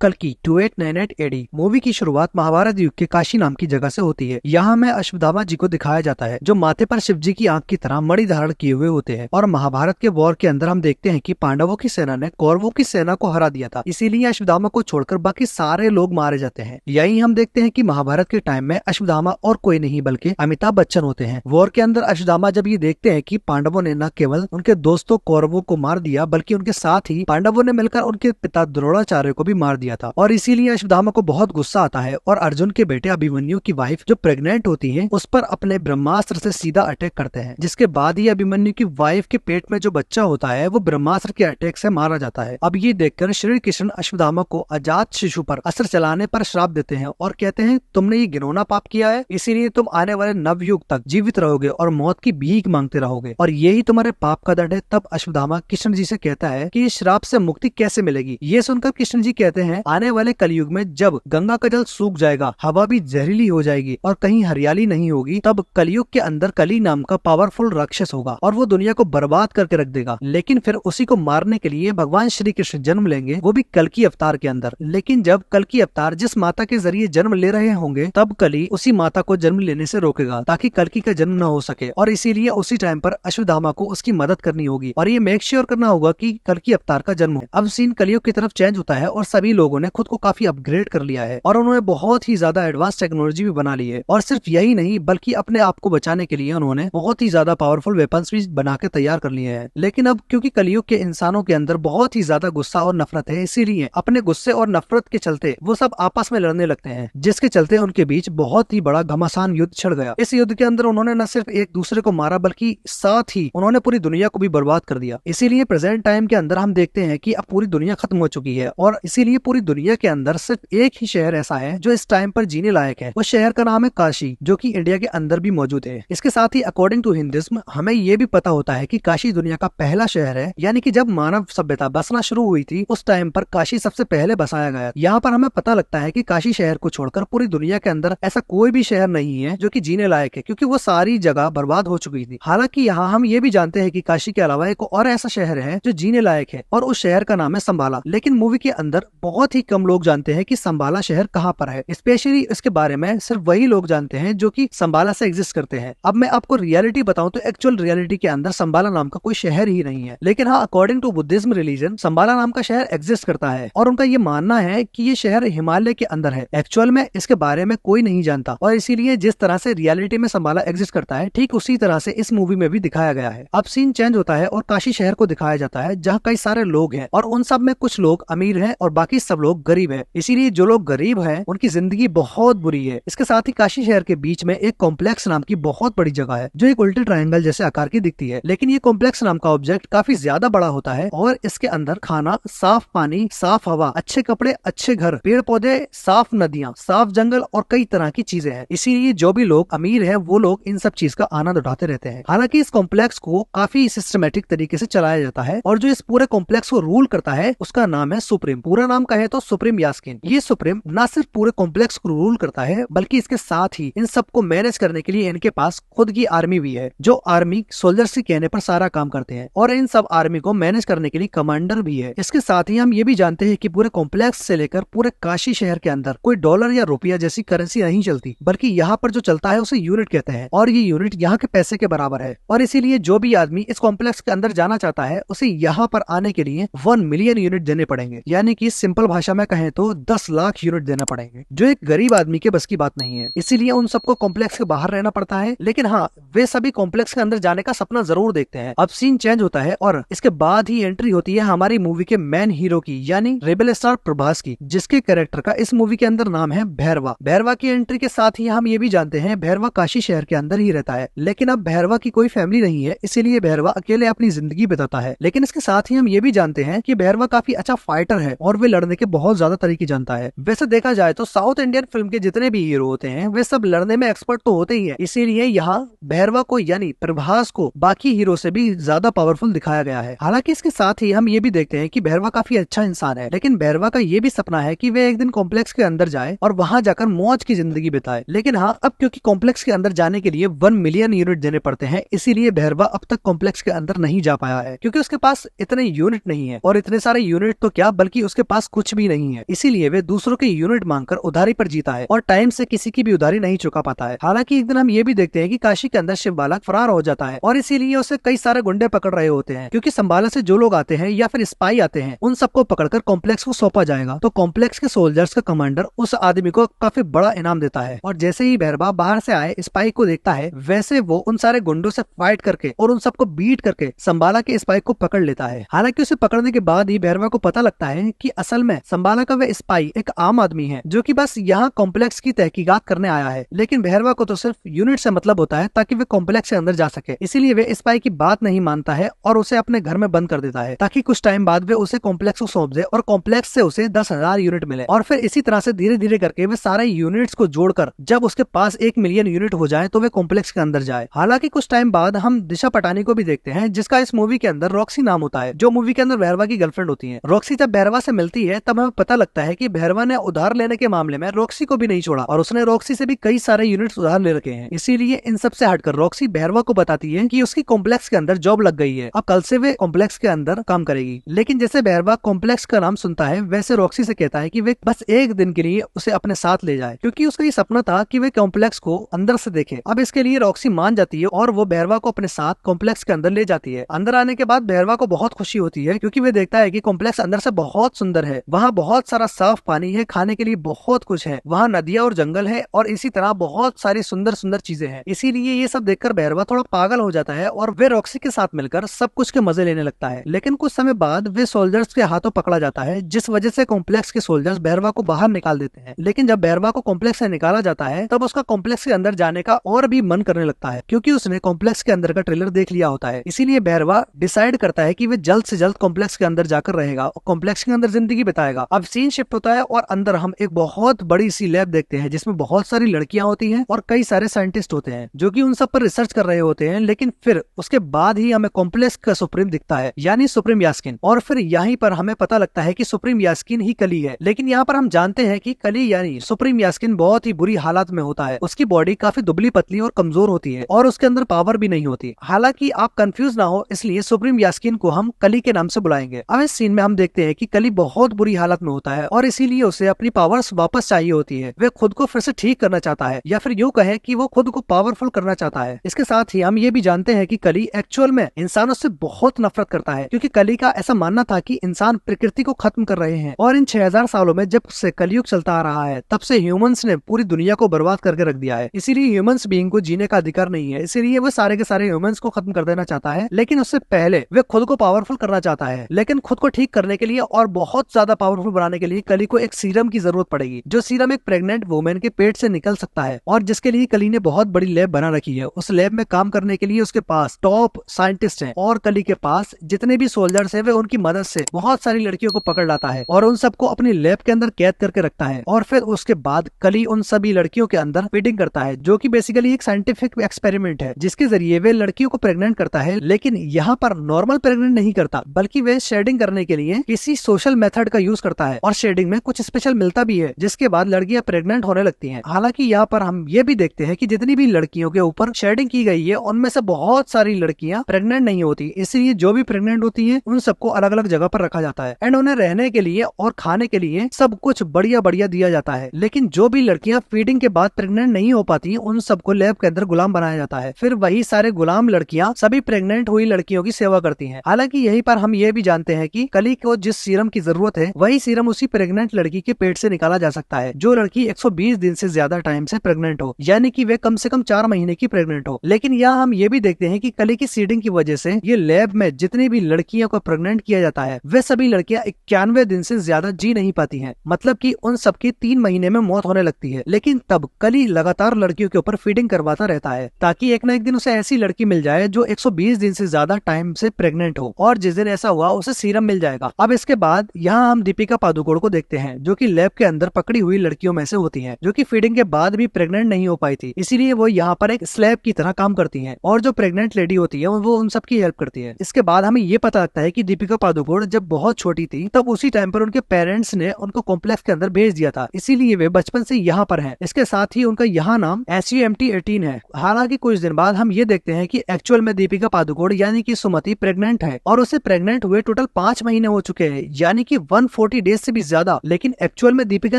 कल्कि 2898 AD movie की शुरुआत महाभारत युग के काशी नाम की जगह से होती है। यहाँ में अश्वत्थामा जी को दिखाया जाता है जो माथे पर शिव जी की आंख की तरह मणि धारण किए हुए होते हैं। और महाभारत के वॉर के अंदर हम देखते हैं कि पांडवों की सेना ने कौरवों की सेना को हरा दिया था, इसीलिए अश्वत्थामा को छोड़कर बाकी सारे लोग मारे जाते हैं। यही हम देखते हैं कि महाभारत के टाइम में अश्वत्थामा और कोई नहीं बल्कि अमिताभ बच्चन होते हैं। वॉर के अंदर अश्वत्थामा जब ये देखते हैं कि पांडवों ने न केवल उनके दोस्तों कौरवों को मार दिया बल्कि उनके साथ ही पांडवों ने मिलकर उनके पिता द्रोणाचार्य को भी मार दिया था, और इसीलिए अश्वत्थामा को बहुत गुस्सा आता है और अर्जुन के बेटे अभिमन्यु की वाइफ जो प्रेग्नेंट होती है उस पर अपने ब्रह्मास्त्र से सीधा अटैक करते हैं, जिसके बाद ही अभिमन्यु की वाइफ के पेट में जो बच्चा होता है वो ब्रह्मास्त्र के अटैक से मारा जाता है। अब ये देखकर श्री कृष्ण अश्वत्थामा को अजात शिशु पर अस्त्र चलाने पर श्राप देते हैं और कहते हैं तुमने ये घिनौना पाप किया है, इसीलिए तुम आने वाले नवयुग तक जीवित रहोगे और मौत की भीख मांगते रहोगे और यही तुम्हारे पाप का दंड है। तब अश्वत्थामा कृष्ण जी से कहता है कि इस श्राप से मुक्ति कैसे मिलेगी। ये सुनकर कृष्ण जी कहते हैं आने वाले कलयुग में जब गंगा का जल सूख जाएगा, हवा भी जहरीली हो जाएगी और कहीं हरियाली नहीं होगी, तब कलयुग के अंदर कली नाम का पावरफुल राक्षस होगा और वो दुनिया को बर्बाद करके रख देगा। लेकिन फिर उसी को मारने के लिए भगवान श्री कृष्ण जन्म लेंगे, वो भी कल्कि अवतार के अंदर। लेकिन जब कल्कि अवतार जिस माता के जरिए जन्म ले रहे होंगे तब कली उसी माता को जन्म लेने से रोकेगा ताकि कल्कि का जन्म न हो सके, और इसीलिए उसी टाइम पर अश्वत्थामा को उसकी मदद करनी होगी और ये मेक श्योर करना होगा कि कल्कि अवतार का जन्म हो। अब सीन कलयुग की तरफ चेंज होता है और सभी लोगों ने खुद को काफी अपग्रेड कर लिया है और उन्होंने बहुत ही ज्यादा एडवांस टेक्नोलॉजी भी बना ली है। और सिर्फ यही नहीं बल्कि अपने आप को बचाने के लिए उन्होंने बहुत ही ज्यादा पावरफुल वेपन्स भी बना के तैयार कर लिए हैं। लेकिन अब क्योंकि कलयुग के इंसानों के अंदर बहुत ही ज्यादा गुस्सा और नफरत है, इसीलिए अपने गुस्से और नफरत के चलते वो सब आपस में लड़ने लगते हैं, जिसके चलते उनके बीच बहुत ही बड़ा घमासान युद्ध छिड़ गया। इस युद्ध के अंदर उन्होंने न सिर्फ एक दूसरे को मारा बल्कि साथ ही उन्होंने पूरी दुनिया को भी बर्बाद कर दिया। इसीलिए प्रेजेंट टाइम के अंदर हम देखते हैं कि अब पूरी दुनिया खत्म हो चुकी है और इसीलिए पूरी दुनिया के अंदर सिर्फ एक ही शहर ऐसा है जो इस टाइम पर जीने लायक है। उस शहर का नाम है काशी, जो कि इंडिया के अंदर भी मौजूद है। इसके साथ ही अकॉर्डिंग टू हिंदुइज्म हमें ये भी पता होता है कि काशी दुनिया का पहला शहर है, यानी कि जब मानव सभ्यता बसना शुरू हुई थी उस टाइम पर काशी सबसे पहले बसाया गया। यहाँ पर हमें पता लगता है कि काशी शहर को छोड़कर पूरी दुनिया के अंदर ऐसा कोई भी शहर नहीं है जो कि जीने लायक है, क्योंकि वो सारी जगह बर्बाद हो चुकी थी। हालांकि यहाँ हम ये भी जानते हैं कि काशी के अलावा एक और ऐसा शहर है जो जीने लायक है और उस शहर का नाम है संबाला। लेकिन मूवी के अंदर बहुत ही कम लोग जानते हैं कि संबाला शहर कहाँ पर है। स्पेशली इसके बारे में सिर्फ वही लोग जानते हैं जो कि संबाला से एग्जिस्ट करते हैं। अब मैं आपको रियलिटी बताऊं तो एक्चुअल रियलिटी के अंदर संबाला नाम का कोई शहर ही नहीं है। लेकिन हाँ, अकॉर्डिंग टू बुद्धिज्म रिलीजन संबाला नाम का शहर एग्जिस्ट करता है और उनका ये मानना है कि ये शहर हिमालय के अंदर है। एक्चुअल में इसके बारे में कोई नहीं जानता और इसीलिए जिस तरह से रियलिटी में संबाला एग्जिस्ट करता है ठीक उसी तरह से इस मूवी में भी दिखाया गया है। अब सीन चेंज होता है और काशी शहर को दिखाया जाता है जहाँ कई सारे लोग हैं और उन सब में कुछ लोग अमीर हैं और बाकी सब लोग गरीब हैं। इसीलिए जो लोग गरीब हैं उनकी जिंदगी बहुत बुरी है। इसके साथ ही काशी शहर के बीच में एक कॉम्प्लेक्स नाम की बहुत बड़ी जगह है जो एक उल्टे ट्रायंगल जैसे आकार की दिखती है। लेकिन ये कॉम्प्लेक्स नाम का ऑब्जेक्ट काफी ज्यादा बड़ा होता है और इसके अंदर खाना, साफ पानी, साफ हवा, अच्छे कपड़े, अच्छे घर, पेड़ पौधे, साफ नदियाँ, साफ जंगल और कई तरह की चीजें हैं। इसीलिए जो भी लोग अमीर है वो लोग इन सब चीज का आनंद उठाते रहते हैं। हालांकि इस कॉम्प्लेक्स को काफी सिस्टमेटिक तरीके से चलाया जाता है और जो इस पूरे कॉम्प्लेक्स को रूल करता है उसका नाम है सुप्रीम। पूरा नाम कहे तो सुप्रीम यास्किन। ये सुप्रीम न सिर्फ पूरे कॉम्प्लेक्स को रूल करता है बल्कि इसके साथ ही इन सबको मैनेज करने के लिए इनके पास खुद की आर्मी भी है, जो आर्मी सोल्जर्स के कहने पर सारा काम करते हैं और इन सब आर्मी को मैनेज करने के लिए कमांडर भी है। इसके साथ ही हम ये भी जानते हैं कि पूरे कॉम्प्लेक्स से लेकर पूरे काशी शहर के अंदर कोई डॉलर या रुपया जैसी करेंसी नहीं चलती, बल्कि यहाँ पर जो चलता है उसे यूनिट कहते हैं और ये यूनिट यहाँ के पैसे के बराबर है। और इसीलिए जो भी आदमी इस कॉम्प्लेक्स के अंदर जाना चाहता है उसे यहाँ पर आने के लिए 1 मिलियन यूनिट देने पड़ेंगे, यानी कि सिंपल भाषा में कहें तो 10 लाख यूनिट देना पड़ेंगे, जो एक गरीब आदमी के बस की बात नहीं है। इसीलिए उन सबको कॉम्प्लेक्स के बाहर रहना पड़ता है। लेकिन हाँ, वे सभी कॉम्प्लेक्स के अंदर जाने का सपना जरूर देखते हैं। अब सीन चेंज होता है और इसके बाद ही एंट्री होती है हमारी मूवी के मेन हीरो की, यानी रेबल स्टार प्रभास की, जिसके कैरेक्टर का इस मूवी के अंदर नाम है भैरवा। भैरवा की एंट्री के साथ ही हम ये भी जानते हैं भैरवा काशी शहर के अंदर ही रहता है। लेकिन अब भैरवा की कोई फैमिली नहीं है, इसीलिए भैरवा अकेले अपनी जिंदगी बिताता है। लेकिन इसके साथ ही हम ये भी जानते हैं कि भैरवा काफी अच्छा फाइटर है और वे लड़ने के बहुत ज्यादा तरीके जानता है। वैसे देखा जाए तो साउथ इंडियन फिल्म के जितने भी हीरो होते हैं वे सब लड़ने में एक्सपर्ट तो होते ही है, इसीलिए यहाँ भैरवा को यानी प्रभास को बाकी हीरो से भी ज्यादा पावरफुल दिखाया गया है। हालांकि इसके साथ ही हम ये भी देखते हैं कि भैरवा काफी अच्छा इंसान है, लेकिन भैरवा का ये भी सपना है कि वे एक दिन कॉम्प्लेक्स के अंदर जाए और वहां जाकर मौज की जिंदगी बिताए। लेकिन हाँ, अब क्योंकि कॉम्प्लेक्स के अंदर जाने के लिए 1 मिलियन यूनिट देने पड़ते हैं, इसीलिए भैरवा अब तक कॉम्प्लेक्स के अंदर नहीं जा पाया है, क्योंकि उसके पास इतने यूनिट नहीं है। और इतने सारे यूनिट तो क्या, बल्कि उसके पास कुछ कुछ भी नहीं है, इसीलिए वे दूसरों के यूनिट मांगकर उधारी पर जीता है और टाइम से किसी की भी उधारी नहीं चुका पाता है। हालांकि एक दिन हम ये भी देखते हैं कि काशी के अंदर शिव बालक फरार हो जाता है और इसीलिए उसे कई सारे गुंडे पकड़ रहे होते हैं, क्योंकि संबाला से जो लोग आते हैं या फिर स्पाई आते हैं उन सबको पकड़कर कॉम्प्लेक्स को सौंपा जाएगा। तो कॉम्प्लेक्स के सोल्जर्स का कमांडर उस आदमी को काफी बड़ा इनाम देता है और जैसे ही भैरवा बाहर से आए स्पाई को देखता है, वैसे वो उन सारे गुंडों से फाइट करके और उन सबको बीट करके संबाला के स्पाई को पकड़ लेता है। हालांकि उसे पकड़ने के बाद ही भैरवा को पता लगता है कि असल में संबाला का वह स्पाई एक आम आदमी है जो कि बस यहाँ कॉम्प्लेक्स की तहकीकात करने आया है, लेकिन भैरवा को तो सिर्फ यूनिट से मतलब होता है ताकि वे कॉम्प्लेक्स से अंदर जा सके। इसीलिए वे स्पाई की बात नहीं मानता है और उसे अपने घर में बंद कर देता है ताकि कुछ टाइम बाद वे उसे कॉम्प्लेक्स को सौंप दे और कॉम्प्लेक्स से उसे 10,000 यूनिट मिले और फिर इसी तरह से धीरे धीरे करके वे सारे यूनिट्स को जोड़कर जब उसके पास 1 मिलियन यूनिट हो जाए तो वे कॉम्प्लेक्स के अंदर जाए। हालांकि कुछ टाइम बाद हम दिशा पटानी को भी देखते हैं, जिसका इस मूवी के अंदर रॉक्सी नाम होता है, जो मूवी के अंदर भैरवा की गर्लफ्रेंड होती है। रॉक्सी जब भैरवा से मिलती है तब हमें पता लगता है कि भैरवा ने उधार लेने के मामले में रॉक्सी को भी नहीं छोड़ा और उसने रॉक्सी से भी कई सारे यूनिट्स उधार ले रखे हैं। इसीलिए इन सब से हटकर रॉक्सी भैरवा को बताती है कि उसकी कॉम्प्लेक्स के अंदर जॉब लग गई है, अब कल से वे कॉम्प्लेक्स के अंदर काम करेगी। लेकिन जैसे भैरवा कॉम्प्लेक्स का नाम सुनता है, वैसे रॉक्सी से कहता है कि वे बस एक दिन के लिए उसे अपने साथ ले जाए, क्योंकि उसका ये सपना था कि वे कॉम्प्लेक्स को अंदर से देखे। अब इसके लिए रॉक्सी मान जाती है और वो भैरवा को अपने साथ कॉम्प्लेक्स के अंदर ले जाती है। अंदर आने के बाद भैरवा को बहुत खुशी होती है, क्योंकि वे देखता है कि कॉम्प्लेक्स अंदर से बहुत सुंदर है, वहाँ बहुत सारा साफ पानी है, खाने के लिए बहुत कुछ है, वहाँ नदियाँ और जंगल है और इसी तरह बहुत सारी सुंदर सुंदर चीजें हैं। इसीलिए ये सब देखकर भैरवा थोड़ा पागल हो जाता है और वे रॉक्सी के साथ मिलकर सब कुछ के मजे लेने लगता है। लेकिन कुछ समय बाद वे सोल्जर्स के हाथों पकड़ा जाता है, जिस वजह से कॉम्प्लेक्स के सोल्जर्स भैरवा को बाहर निकाल देते हैं। लेकिन जब भैरवा को कॉम्प्लेक्स से निकाला जाता है तब उसका कॉम्प्लेक्स के अंदर जाने का और भी मन करने लगता है, क्योंकि उसने कॉम्प्लेक्स के अंदर का ट्रेलर देख लिया होता है। इसीलिए भैरवा डिसाइड करता है कि वे जल्द से जल्द कॉम्प्लेक्स के अंदर जाकर रहेगा और कॉम्प्लेक्स के अंदर जिंदगी बिताएगा। अब सीन शिफ्ट होता है और अंदर हम एक बहुत बड़ी सी लैब देखते हैं, जिसमें बहुत सारी लड़कियां होती हैं और कई सारे साइंटिस्ट होते हैं जो कि उन सब पर रिसर्च कर रहे होते हैं। लेकिन फिर उसके बाद ही हमें कॉम्प्लेक्स का सुप्रीम दिखता है, यानी सुप्रीम यास्किन, और फिर यहीं पर हमें पता लगता है कि सुप्रीम यास्किन ही कली है। लेकिन यहाँ पर हम जानते हैं कि कली यानी सुप्रीम यास्किन बहुत ही बुरी हालात में होता है, उसकी बॉडी काफी दुबली पतली और कमजोर होती है और उसके अंदर पावर भी नहीं होती। हालांकि आप कंफ्यूज ना हो, इसलिए सुप्रीम यास्किन को हम कली के नाम से बुलाएंगे। अब इस सीन में हम देखते हैं कि कली बहुत बुरी हालत में होता है और इसीलिए उसे अपनी पावर्स वापस चाहिए होती है। वे खुद को फिर से ठीक करना चाहता है, या फिर यूं कहे कि वो खुद को पावरफुल करना चाहता है। इसके साथ ही हम ये भी जानते हैं कि कली एक्चुअल में इंसानों से बहुत नफरत करता है, क्योंकि कली का ऐसा मानना था कि इंसान प्रकृति को खत्म कर रहे हैं और इन 6000 सालों में जब से कलयुग चलता आ रहा है तब से ह्यूमंस ने पूरी दुनिया को बर्बाद करके रख दिया है। इसीलिए ह्यूमंस बीइंग को जीने का अधिकार नहीं है, इसीलिए वो सारे के सारे ह्यूमंस को खत्म कर देना चाहता है। लेकिन उससे पहले वे खुद को पावरफुल करना चाहता है। लेकिन खुद को ठीक करने के लिए और बहुत ज्यादा पावरफुल बनाने के लिए कली को एक सीरम की जरूरत पड़ेगी, जो सीरम एक प्रेग्नेंट वुमेन के पेट से निकल सकता है और जिसके लिए कली ने बहुत बड़ी लैब बना रखी है। उस लैब में काम करने के लिए उसके पास टॉप साइंटिस्ट हैं और कली के पास जितने भी सोल्जर्स हैं वे उनकी मदद से बहुत सारी लड़कियों को पकड़ लाता है और उन सबको अपनी लैब के अंदर कैद करके रखता है। और फिर उसके बाद कली उन सभी लड़कियों के अंदर फीडिंग करता है, जो कि बेसिकली एक साइंटिफिक एक्सपेरिमेंट है जिसके जरिए वे लड़कियों को प्रेग्नेंट करता है। लेकिन यहाँ पर नॉर्मल प्रेग्नेंट नहीं करता, बल्कि वे शेडिंग करने के लिए किसी सोशल मेथड का यूज करता है और शेडिंग में कुछ स्पेशल मिलता भी है, जिसके बाद लड़कियां प्रेग्नेंट होने लगती हैं। हालांकि यहाँ पर हम ये भी देखते हैं कि जितनी भी लड़कियों के ऊपर शेडिंग की गई है उनमें से बहुत सारी लड़कियां प्रेग्नेंट नहीं होती, इसलिए जो भी प्रेग्नेंट होती है उन सबको अलग अलग जगह पर रखा जाता है एंड उन्हें रहने के लिए और खाने के लिए सब कुछ बढ़िया बढ़िया दिया जाता है। लेकिन जो भी लड़कियां फीडिंग के बाद प्रेग्नेंट नहीं हो पाती उन सबको लैब के अंदर गुलाम बनाया जाता है। फिर वही सारे गुलाम लड़कियां सभी प्रेग्नेंट हुई लड़कियों की सेवा करती हैं। हालांकि यहीं पर हम ये भी जानते हैं कि कली को जिस सीरम की जरूरत है वही सीरम उसी प्रेग्नेंट लड़की के पेट से निकाला जा सकता है, जो लड़की 120 दिन से ज्यादा टाइम से प्रेग्नेंट हो, यानी कि वे कम से कम 4 महीने की प्रेग्नेंट हो। लेकिन यहाँ हम ये भी देखते हैं कि कली की सीडिंग की वजह से ये लैब में जितनी भी लड़कियों को प्रेग्नेंट किया जाता है वे सभी लड़कियां 91 दिन से ज्यादा जी नहीं पाती हैं, मतलब कि उन सबकी 3 महीने में मौत होने लगती है। लेकिन तब कली लगातार लड़कियों के ऊपर फीडिंग करवाता रहता है ताकि एक न एक दिन उसे ऐसी लड़की मिल जाए जो 120 दिन से ज्यादा टाइम से प्रेग्नेंट हो, और जिस दिन ऐसा हुआ उसे सीरम मिल जाएगा। अब इसके बाद यहाँ हम दीपिका पादुकोण को देखते हैं, जो कि लैब के अंदर पकड़ी हुई लड़कियों में से होती हैं, जो कि फीडिंग के बाद भी प्रेग्नेंट नहीं हो पाई थी, इसीलिए वो यहाँ पर एक स्लैब की तरह काम करती हैं और जो प्रेग्नेंट लेडी होती है वो उन सबकी हेल्प करती है। इसके बाद हमें ये पता लगता है कि दीपिका पादुकोण जब बहुत छोटी थी तब उसी टाइम पर उनके पेरेंट्स ने उनको कॉम्प्लेक्स के अंदर भेज दिया था, इसीलिए वे बचपन से यहाँ पर हैं। इसके साथ ही उनका यहाँ नाम SUMT18 है। हालांकि कुछ दिन बाद हम ये देखते हैं कि एक्चुअल में दीपिका पादुकोण यानी कि सुमति प्रेग्नेंट है और उसे प्रेग्नेंट हुए टोटल 5 महीने हो चुके हैं, यानी कि 1/4 140 डेज से भी ज्यादा। लेकिन एक्चुअल में दीपिका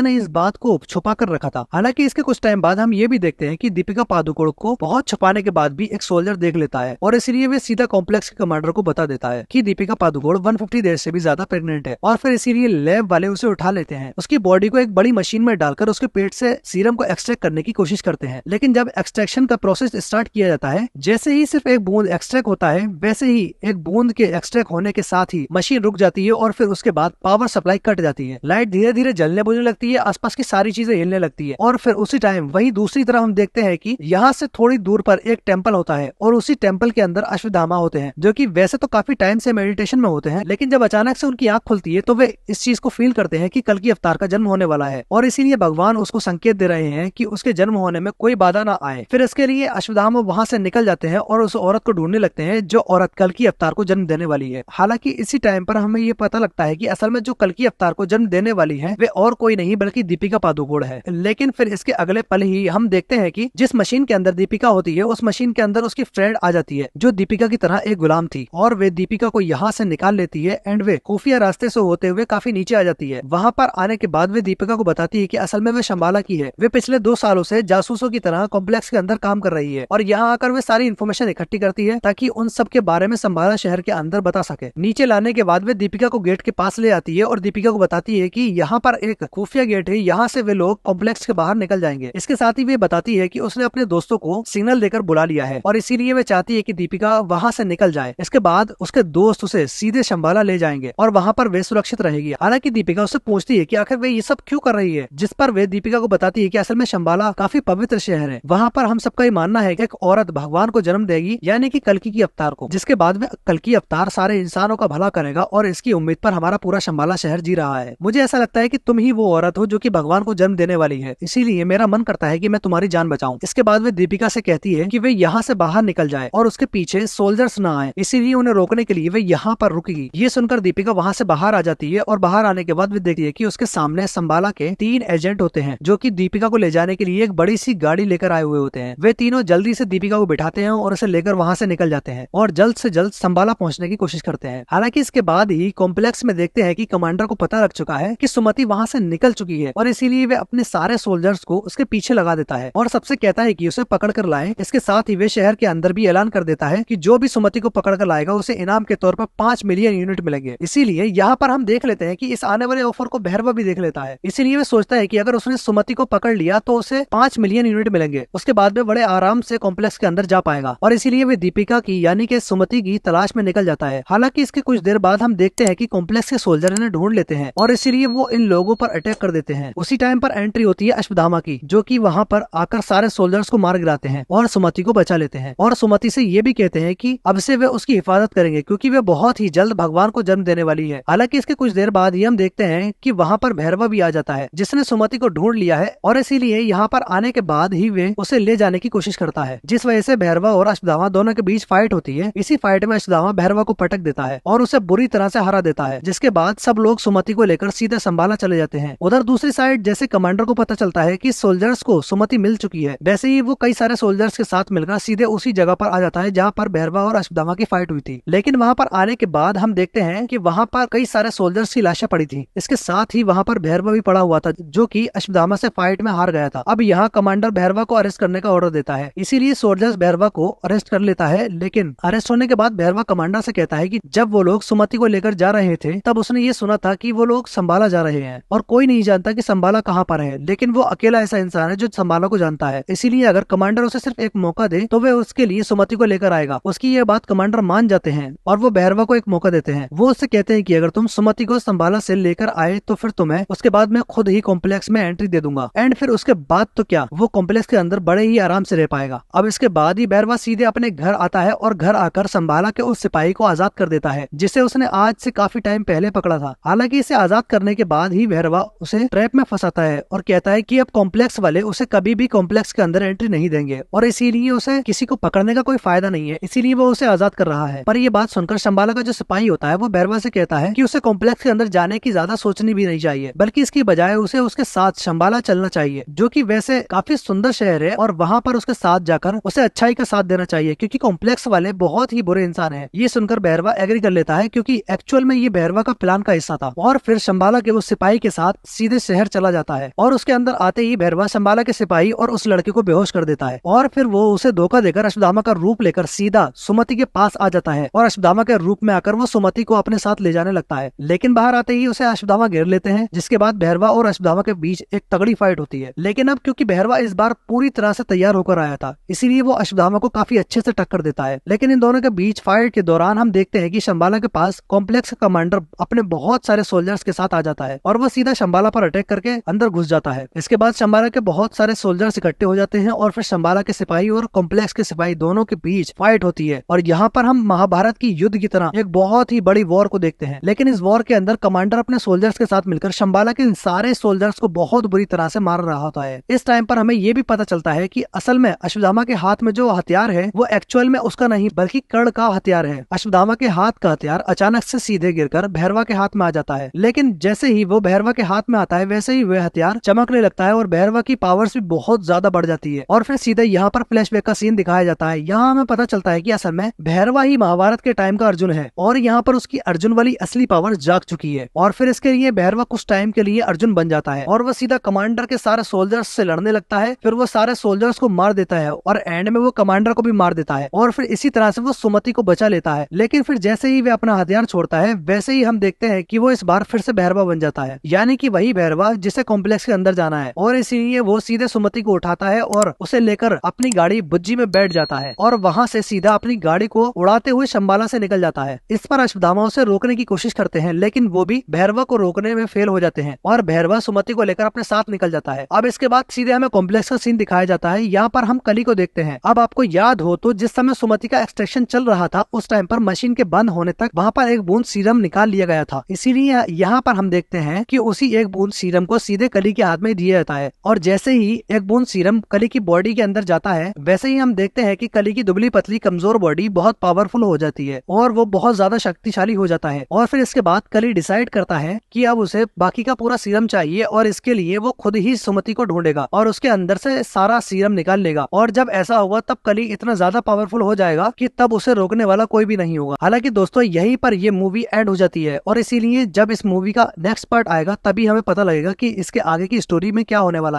ने इस बात को छुपा कर रखा था। हालांकि इसके कुछ टाइम बाद हम ये भी देखते हैं कि दीपिका पादुकोण को बहुत छुपाने के बाद भी एक सोल्जर देख लेता है और इसलिए वे सीधा कॉम्प्लेक्स के कमांडर को बता देता है कि दीपिका पादुकोण 150 डेज से भी ज्यादा प्रेग्नेंट है। और फिर इसीलिए लैब वाले उसे उठा लेते हैं, उसकी बॉडी को एक बड़ी मशीन में डालकर उसके पेट से सीरम को एक्सट्रैक्ट करने की कोशिश करते हैं। लेकिन जब एक्सट्रैक्शन का प्रोसेस स्टार्ट किया जाता है, जैसे ही सिर्फ एक बूंद एक्सट्रैक्ट होता है, वैसे ही एक बूंद के एक्सट्रैक्ट होने के साथ ही मशीन रुक जाती है और फिर उसके बाद पावर सप्लाई कट जाती है। लाइट धीरे धीरे जलने बुझने लगती है, आसपास की सारी चीजें हिलने लगती है। और फिर उसी टाइम वही दूसरी तरफ हम देखते हैं कि यहाँ से थोड़ी दूर पर एक टेम्पल होता है और उसी टेम्पल के अंदर अश्वत्थामा होते हैं, जो कि वैसे तो काफी टाइम से मेडिटेशन में होते हैं। लेकिन जब अचानक से उनकी आंख खुलती है तो वे इस चीज को फील करते हैं कि कल्कि अवतार का जन्म होने वाला है और इसीलिए भगवान उसको संकेत दे रहे हैं कि उसके जन्म होने में कोई बाधा ना आए। फिर इसके लिए अश्वत्थामा वहां से निकल जाते हैं और उस औरत को ढूंढने लगते हैं जो औरत कल्कि अवतार को जन्म देने वाली है। हालांकि इसी टाइम पर हमें ये पता लगता है कि असल में जो कल्कि अवतार को जन्म देने वाली है वे और कोई नहीं बल्कि दीपिका पादुकोण है। लेकिन फिर इसके अगले पल ही हम देखते हैं कि जिस मशीन के अंदर दीपिका होती है उस मशीन के अंदर उसकी फ्रेंड आ जाती है जो दीपिका की तरह एक गुलाम थी और वे दीपिका को यहाँ से निकाल लेती है एंड वे खुफिया रास्ते से होते हुए काफी नीचे आ जाती है। वहाँ पर आने के बाद वे दीपिका को बताती है कि असल में वे शंबाला की है। वे पिछले 2 सालों से जासूसों की तरह कॉम्प्लेक्स के अंदर काम कर रही है और यहाँ आकर वे सारी इन्फॉर्मेशन इकट्ठी करती है ताकि उन सब के बारे में शंबाला शहर के अंदर बता सके। नीचे लाने के बाद वे दीपिका को गेट के पास ले आती है और दीपिका को बताती है कि यहाँ पर एक खुफिया गेट है, यहाँ से वे लोग कॉम्प्लेक्स के बाहर निकल जाएंगे। इसके साथ ही वे बताती है कि उसने अपने दोस्तों को सिग्नल देकर बुला लिया है और इसीलिए वे चाहती है कि दीपिका वहाँ से निकल जाए। इसके बाद उसके दोस्त उसे सीधे शंबाला ले जाएंगे और वहाँ पर वे सुरक्षित रहेगी। हालांकि दीपिका उससे पूछती है कि आखिर वे ये सब क्यों कर रही है, जिस पर वे दीपिका को बताती है कि असल में शंबाला काफी पवित्र शहर है। वहाँ पर हम सबका ये मानना है कि एक औरत भगवान को जन्म देगी, यानी कि कल्कि की अवतार को, जिसके बाद में कल्कि अवतार सारे इंसानों का भला करेगा और इसकी उम्मीद पर हमारा पूरा शंबाला शहर जी रहा है। मुझे ऐसा लगता है कि तुम ही वो औरत हो जो कि भगवान को जन्म देने वाली है, इसीलिए मेरा मन करता है कि मैं तुम्हारी जान बचाऊं। इसके बाद वे दीपिका से कहती है कि वे यहाँ से बाहर निकल जाए और उसके पीछे सोल्जर्स ना आए, इसीलिए उन्हें रोकने के लिए वे यहाँ पर रुकेगी। ये सुनकर दीपिका वहाँ से बाहर आ जाती है और बाहर आने के बाद वे देखती है कि उसके सामने शंबाला के 3 एजेंट होते हैं जो कि दीपिका को ले जाने के लिए एक बड़ी सी गाड़ी लेकर आए हुए होते हैं। वे तीनों जल्दी से दीपिका को बिठाते हैं और उसे लेकर वहाँ से निकल जाते हैं और जल्द से जल्द शंबाला पहुँचने की कोशिश करते हैं। हालांकि इसके बाद ही कॉम्प्लेक्स में देखते हैं कि कमांडर को पता लग चुका है कि सुमति वहाँ से निकल चुकी है और इसीलिए वे अपने सारे सोल्जर्स को उसके पीछे लगा देता है और सबसे कहता है कि उसे पकड़ कर लाए। इसके साथ ही वे शहर के अंदर भी ऐलान कर देता है कि जो भी सुमति को पकड़ कर लाएगा उसे इनाम के तौर पर 5 मिलियन यूनिट मिलेंगे। इसीलिए यहाँ पर हम देख लेते हैं कि इस आने वाले ऑफर को भैरवा भी देख लेता है। इसीलिए वे सोचता है कि अगर उसने सुमति को पकड़ लिया तो उसे 5 मिलियन यूनिट मिलेंगे। उसके बाद में बड़े आराम से कॉम्प्लेक्स के अंदर जा पाएगा और इसीलिए वे दीपिका की यानी कि सुमति की तलाश में निकल जाता है। हालांकि इसके कुछ देर बाद हम देखते हैं कि कॉम्प्लेक्स के सोल्जर इन्हें ढूंढ लेते हैं और इसीलिए वो इन लोगों पर अटैक कर देते हैं। उसी टाइम पर एंट्री होती है अश्वत्थामा की, जो कि वहाँ पर आकर सारे सोल्जर्स को मार गिराते हैं और सुमति को बचा लेते हैं और सुमति से ये भी कहते हैं कि अब से वे उसकी हिफाजत करेंगे क्योंकि वे बहुत ही जल्द भगवान को जन्म देने वाली है। हालांकि इसके कुछ देर बाद ही हम देखते हैं कि वहाँ पर भैरवा भी आ जाता है जिसने सुमति को ढूंढ लिया है और इसीलिए यहाँ पर आने के बाद ही वे उसे ले जाने की कोशिश करता है, जिस वजह से भैरवा और अश्वत्थामा दोनों के बीच फाइट होती है। इसी फाइट में अश्वत्थामा भैरवा को पटक देता है और उसे बुरी तरह से हरा देता है, जिसके बाद सब लोग सुमति को लेकर सीधे शंबाला चले जाते हैं। उधर दूसरी साइड जैसे कमांडर को पता चलता है कि सोल्जर्स को सुमति मिल चुकी है, वैसे ही वो कई सारे सोल्जर्स के साथ मिलकर सीधे उसी जगह पर आ जाता है जहाँ पर भैरवा और अश्वत्थामा की फाइट हुई थी। लेकिन वहाँ पर आने के बाद हम देखते हैं कि वहाँ पर कई सारे सोल्जर्स की लाशें पड़ी थी। इसके साथ ही वहाँ पर भैरवा भी पड़ा हुआ था जो कि अश्वत्थामा से फाइट में हार गया था। अब यहाँ कमांडर भैरवा को अरेस्ट करने का ऑर्डर देता है, इसीलिए सोल्जर्स भैरवा को अरेस्ट कर लेता है। लेकिन अरेस्ट होने के बाद भैरवा कमांडर से कहता है कि जब वो लोग सुमति को लेकर जा रहे थे तब उसने ये सुना था कि वो लोग शंबाला जा रहे हैं और कोई नहीं जानता कि शंबाला कहाँ पर है, लेकिन वो अकेला ऐसा इंसान है जो शंबाला को जानता है। इसीलिए अगर कमांडर उसे सिर्फ एक मौका दे तो वे उसके लिए सुमति को लेकर आएगा। उसकी ये बात कमांडर मान जाते हैं और वो भैरवा को एक मौका देते हैं। वो उससे कहते हैं कि अगर तुम सुमति को शंबाला से लेकर आए तो फिर तुम्हें उसके बाद मैं खुद ही कॉम्प्लेक्स में एंट्री दे दूंगा एंड फिर उसके बाद तो क्या वो कॉम्प्लेक्स के अंदर बड़े ही आराम से रह पाएगा। अब इसके बाद ही भैरवा सीधे अपने घर आता है और घर आकर शंबाला के उस सिपाही को आजाद कर देता है जिसे उसने आज से काफी टाइम पहले पकड़ा था। हालांकि इसे आजाद करने के बाद ही भैरवा उसे ट्रैप में फंसाता है और कहता है कि अब कॉम्प्लेक्स वाले उसे कभी भी कॉम्प्लेक्स के अंदर एंट्री नहीं देंगे और इसीलिए उसे किसी को पकड़ने का कोई फायदा नहीं है, इसीलिए वो उसे आजाद कर रहा है। पर ये बात सुनकर शंबाला का जो सिपाही होता है वो भैरवा से कहता है कि उसे कॉम्प्लेक्स के अंदर जाने की ज्यादा सोचनी भी नहीं चाहिए, बल्कि इसकी बजाय उसे उसके साथ शंबाला चलना चाहिए, जो कि वैसे काफी सुंदर शहर है और वहाँ पर उसके साथ जाकर उसे अच्छाई का साथ देना चाहिए क्योंकि कॉम्प्लेक्स वाले बहुत ही बुरे इंसान है। ये सुनकर भैरवा एग्री कर लेता है क्योंकि एक्चुअल में ये भैरवा का प्लान का हिस्सा था था और फिर शंबाला के उस सिपाही के साथ सीधे शहर चला जाता है और उसके अंदर आते ही भैरवा शंबाला के सिपाही और उस लड़के को बेहोश कर देता है और फिर वो उसे धोखा देकर अश्वत्थामा का रूप लेकर सीधा सुमति के पास आ जाता है और अश्वत्थामा के रूप में आकर वो सुमति को अपने साथ ले जाने लगता है। लेकिन बाहर आते ही उसे अश्वत्थामा घेर लेते हैं, जिसके बाद भैरवा और अश्वत्थामा के बीच एक तगड़ी फाइट होती है। लेकिन अब क्योंकि भैरवा इस बार पूरी तरह से तैयार होकर आया था, इसीलिए वो अश्वत्थामा को काफी अच्छे से टक्कर देता है। लेकिन इन दोनों के बीच फाइट के दौरान हम देखते हैं कि शंबाला के पास कॉम्प्लेक्स का कमांडर अपने बहुत सारे सोल्जर्स के साथ आ जाता है और वो सीधा शंबाला पर अटैक करके अंदर घुस जाता है। इसके बाद शंबाला के बहुत सारे सोल्जर्स इकट्ठे हो जाते हैं और फिर शंबाला के सिपाही और कॉम्प्लेक्स के सिपाही दोनों के बीच फाइट होती है और यहाँ पर हम महाभारत की युद्ध की तरह एक बहुत ही बड़ी वॉर को देखते हैं। लेकिन इस वॉर के अंदर कमांडर अपने सोल्जर्स के साथ मिलकर शंबाला के इन सारे सोल्जर्स को बहुत बुरी तरह से मार रहा होता है। इस टाइम पर हमें ये भी पता चलता है कि असल में अश्वत्थामा के हाथ में जो हथियार है वो एक्चुअल में उसका नहीं बल्कि कर्ण का हथियार है। अश्वत्थामा के हाथ का हथियार अचानक से सीधे गिरकर भैरवा के हाथ में आ जाता है, लेकिन जैसे ही वो भैरवा के हाथ में आता है वैसे ही वह हथियार चमकने लगता है और भैरवा की पावर्स भी बहुत ज्यादा बढ़ जाती है। और फिर सीधे यहाँ पर फ्लैशबैक का सीन दिखाया जाता है। यहाँ हमें पता चलता है कि असल में भैरवा ही महाभारत के टाइम का अर्जुन है और यहाँ पर उसकी अर्जुन वाली असली पावर जाग चुकी है और फिर इसके लिए भैरवा कुछ टाइम के लिए अर्जुन बन जाता है और वो सीधा कमांडर के सारे सोल्जर्स से लड़ने लगता है। फिर वो सारे सोल्जर्स को मार देता है और एंड में वो कमांडर को भी मार देता है और फिर इसी तरह से वो सुमति को बचा लेता है। लेकिन फिर जैसे ही वे अपना हथियार छोड़ता है वैसे ही हम देखते हैं कि वो इस बार फिर से भैरवा बन जाता है, यानी कि वही भैरवा जिसे कॉम्प्लेक्स के अंदर जाना है और इसीलिए वो सीधे सुमति को उठाता है और उसे लेकर अपनी गाड़ी बुज्जी में बैठ जाता है और वहां से सीधा अपनी गाड़ी को उड़ाते हुए शंबाला से निकल जाता है। इस पर अश्वत्थामा उसे रोकने की कोशिश करते हैं, लेकिन वो भी भैरवा को रोकने में फेल हो जाते हैं और भैरवा सुमति को लेकर अपने साथ निकल जाता है। अब इसके बाद सीधे हमें कॉम्प्लेक्स का सीन दिखाया जाता है। यहाँ पर हम कली को देखते हैं। अब आपको याद हो तो जिस समय सुमति का एक्सट्रैक्शन चल रहा था उस टाइम पर मशीन के बंद होने तक वहाँ पर एक बूंद सीरम निकाल लिया गया था, इसीलिए यहाँ पर हम देखते हैं कि उसी एक बूंद सीरम को सीधे कली के हाथ में दिया जाता है और जैसे ही एक बूंद सीरम कली की बॉडी के अंदर जाता है वैसे ही हम देखते हैं कि कली की दुबली पतली कमजोर बॉडी बहुत पावरफुल हो जाती है और वो बहुत ज्यादा शक्तिशाली हो जाता है। और फिर इसके बाद कली डिसाइड करता है कि अब उसे बाकी का पूरा सीरम चाहिए और इसके लिए वो खुद ही सुमति को ढूंढेगा और उसके अंदर से सारा सीरम निकाल लेगा और जब ऐसा होगा तब कली इतना ज्यादा पावरफुल हो जाएगा कि तब उसे रोकने वाला कोई भी नहीं होगा। हालांकि दोस्तों यहीं पर ये मूवी एंड हो जाती है और इसीलिए जब इस मूवी का नेक्स्ट पार्ट आएगा तभी हमें पता लगेगा कि इसके आगे की स्टोरी में क्या होने वाला है।